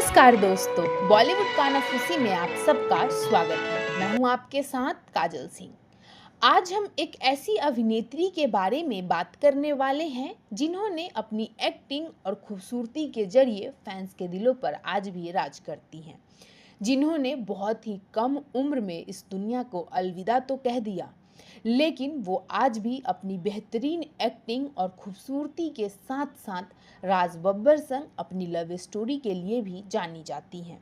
नमस्कार दोस्तों, बॉलीवुड कानाफूसी में आप सबका स्वागत है। मैं हूं आपके साथ काजल सिंह। आज हम एक ऐसी अभिनेत्री के बारे में बात करने वाले हैं जिन्होंने अपनी एक्टिंग और खूबसूरती के जरिए फैंस के दिलों पर आज भी राज करती हैं, जिन्होंने बहुत ही कम उम्र में इस दुनिया को अलविदा तो कह दिया, लेकिन वो आज भी अपनी बेहतरीन एक्टिंग और खूबसूरती के साथ साथ राज बब्बर संग अपनी लव स्टोरी के लिए भी जानी जाती हैं।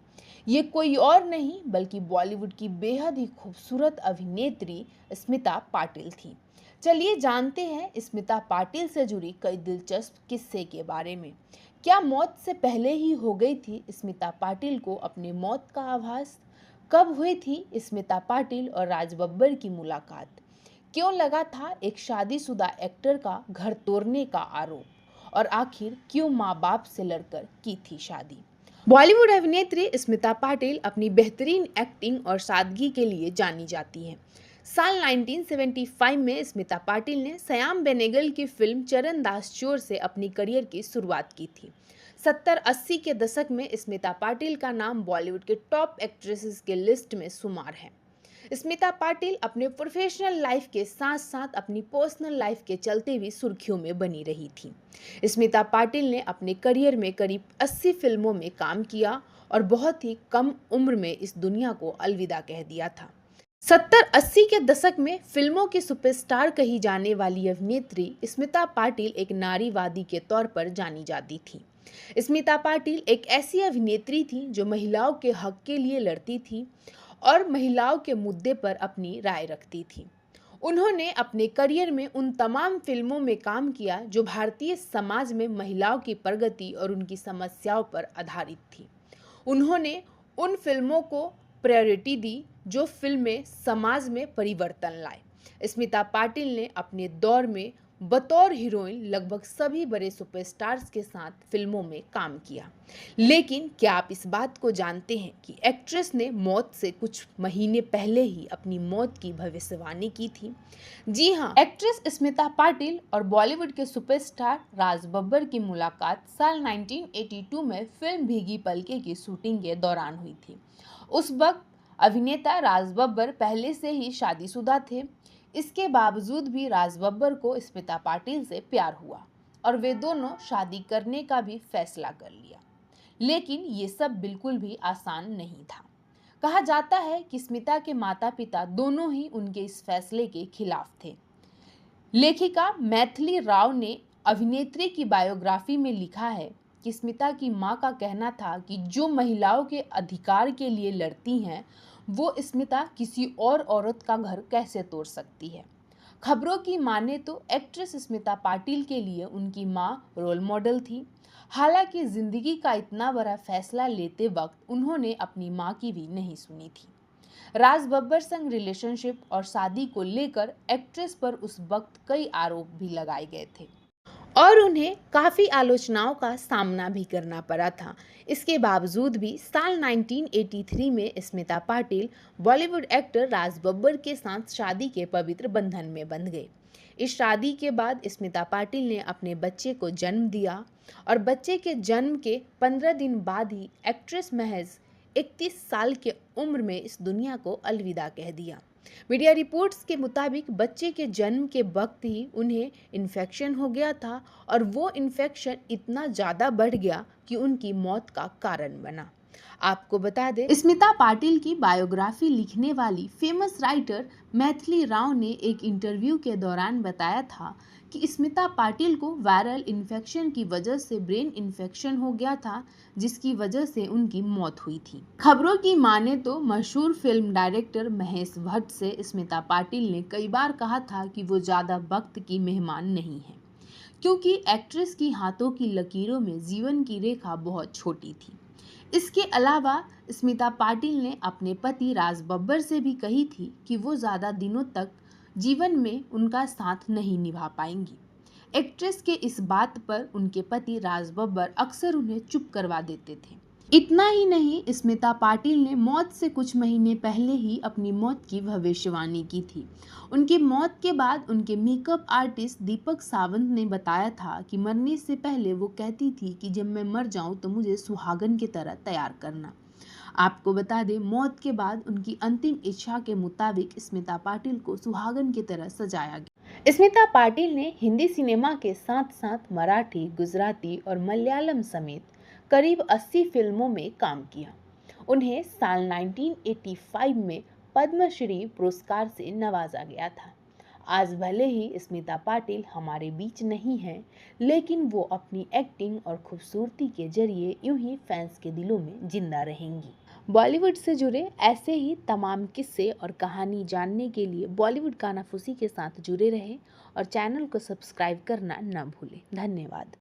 ये कोई और नहीं बल्कि बॉलीवुड की बेहद ही खूबसूरत अभिनेत्री स्मिता पाटिल थी। चलिए जानते हैं स्मिता पाटिल से जुड़ी कई दिलचस्प किस्से के बारे में। क्या मौत से पहले ही हो गई थी स्मिता पाटिल को अपने मौत का आभास? कब हुई थी स्मिता पाटिल और राज बब्बर की मुलाकात? क्यों लगा था एक शादीशुदा एक्टर का घर तोड़ने का आरोप? और आखिर क्यों माँ बाप से लड़कर की थी शादी? बॉलीवुड अभिनेत्री स्मिता पाटिल अपनी बेहतरीन एक्टिंग और सादगी के लिए जानी जाती हैं। साल 1975 में स्मिता पाटिल ने सयाम बेनेगल की फिल्म चरण दास चोर से अपनी करियर की शुरुआत की थी। 70-80 के दशक में स्मिता पाटिल का नाम बॉलीवुड के टॉप एक्ट्रेसेस के लिस्ट में शुमार है। स्मिता पाटिल अपने प्रोफेशनल लाइफ के साथ साथ अपनी पर्सनल लाइफ के चलते भी सुर्खियों में बनी रही थी। स्मिता पाटिल ने अपने करियर में करीब 80 फिल्मों में काम किया और बहुत ही कम उम्र में इस दुनिया को अलविदा कह दिया था। 70-80 के दशक में फिल्मों की सुपरस्टार कही जाने वाली अभिनेत्री स्मिता पाटिल एक नारीवादी के तौर पर जानी जाती थी। स्मिता पाटिल एक ऐसी अभिनेत्री थी जो महिलाओं के हक के लिए लड़ती थी और महिलाओं के मुद्दे पर अपनी राय रखती थी। उन्होंने अपने करियर में उन तमाम फिल्मों में काम किया जो भारतीय समाज में महिलाओं की प्रगति और उनकी समस्याओं पर आधारित थी। उन्होंने उन फिल्मों को प्रायोरिटी दी जो फिल्में समाज में परिवर्तन लाए। स्मिता पाटिल ने अपने दौर में बतौर हीरोइन लगभग सभी बड़े सुपरस्टार्स के साथ फिल्मों में काम किया। लेकिन क्या आप इस बात को जानते हैं कि एक्ट्रेस ने मौत से कुछ महीने पहले ही अपनी मौत की भविष्यवाणी की थी? जी हाँ, एक्ट्रेस स्मिता पाटिल और बॉलीवुड के सुपरस्टार राज बब्बर की मुलाकात साल 1982 में फिल्म भीगी पलके की शूटिंग के दौरान हुई थी। उस वक्त अभिनेता राज बब्बर पहले से ही शादीशुदा थे। इसके बावजूद भी राज बब्बर को स्मिता पाटिल से प्यार हुआ और वे दोनों शादी करने का भी फैसला कर लिया। लेकिन ये सब बिल्कुल भी आसान नहीं था। कहा जाता है कि स्मिता के माता पिता दोनों ही उनके इस फैसले के खिलाफ थे। लेखिका मैथिली राव ने अभिनेत्री की बायोग्राफी में लिखा है कि स्मिता की मां का कहना था कि जो महिलाओं के अधिकार के लिए लड़ती हैं वो स्मिता किसी और औरत का घर कैसे तोड़ सकती है। खबरों की माने तो एक्ट्रेस स्मिता पाटिल के लिए उनकी मां रोल मॉडल थी। हालांकि जिंदगी का इतना बड़ा फैसला लेते वक्त उन्होंने अपनी मां की भी नहीं सुनी थी। राज बब्बर संग रिलेशनशिप और शादी को लेकर एक्ट्रेस पर उस वक्त कई आरोप भी लगाए गए थे और उन्हें काफ़ी आलोचनाओं का सामना भी करना पड़ा था। इसके बावजूद भी साल 1983 में स्मिता पाटिल बॉलीवुड एक्टर राज बब्बर के साथ शादी के पवित्र बंधन में बंध गए। इस शादी के बाद स्मिता पाटिल ने अपने बच्चे को जन्म दिया और बच्चे के जन्म के 15 दिन बाद ही एक्ट्रेस महज 31 साल के उम्र में इस दुनिया को अलविदा कह दिया। मीडिया रिपोर्ट्स के मुताबिक बच्चे के जन्म के वक्त ही उन्हें इन्फेक्शन हो गया था और वो इन्फेक्शन इतना ज़्यादा बढ़ गया कि उनकी मौत का कारण बना। आपको बता दें, स्मिता पाटिल की बायोग्राफी लिखने वाली फेमस राइटर मैथिली राव ने एक इंटरव्यू के दौरान बताया था कि स्मिता पाटिल को वायरल इन्फेक्शन की वजह से ब्रेन इन्फेक्शन हो गया था, जिसकी वजह से उनकी मौत हुई थी। खबरों की माने तो मशहूर फिल्म डायरेक्टर महेश भट्ट से स्मिता पाटिल ने कई बार कहा था कि वो ज़्यादा वक्त की मेहमान नहीं है, क्योंकि एक्ट्रेस की हाथों की लकीरों में जीवन की रेखा बहुत छोटी थी। इसके अलावा स्मिता पाटिल ने अपने पति राज बब्बर से भी कही थी कि वो ज़्यादा दिनों तक जीवन में उनका साथ नहीं निभा पाएंगी। एक्ट्रेस के इस बात पर उनके पति राज बब्बर अक्सर उन्हें चुप करवा देते थे। इतना ही नहीं, स्मिता पाटिल ने मौत से कुछ महीने पहले ही अपनी मौत की भविष्यवाणी की थी। उनकी मौत के बाद उनके मेकअप आर्टिस्ट दीपक सावंत ने बताया था कि मरने से पहले वो कहती थी कि जब मैं मर जाऊं तो मुझे सुहागन की तरह तैयार करना। आपको बता दें, मौत के बाद उनकी अंतिम इच्छा के मुताबिक स्मिता पाटिल को सुहागन की तरह सजाया गया। स्मिता पाटिल ने हिंदी सिनेमा के साथ साथ मराठी, गुजराती और मलयालम समेत करीब 80 फिल्मों में काम किया। उन्हें साल 1985 में पद्मश्री पुरस्कार से नवाजा गया था। आज भले ही स्मिता पाटिल हमारे बीच नहीं है, लेकिन वो अपनी एक्टिंग और खूबसूरती के जरिए यूं ही फैंस के दिलों में जिंदा रहेंगी। बॉलीवुड से जुड़े ऐसे ही तमाम किस्से और कहानी जानने के लिए बॉलीवुड कानाफूसी के साथ जुड़े रहें और चैनल को सब्सक्राइब करना न भूलें। धन्यवाद।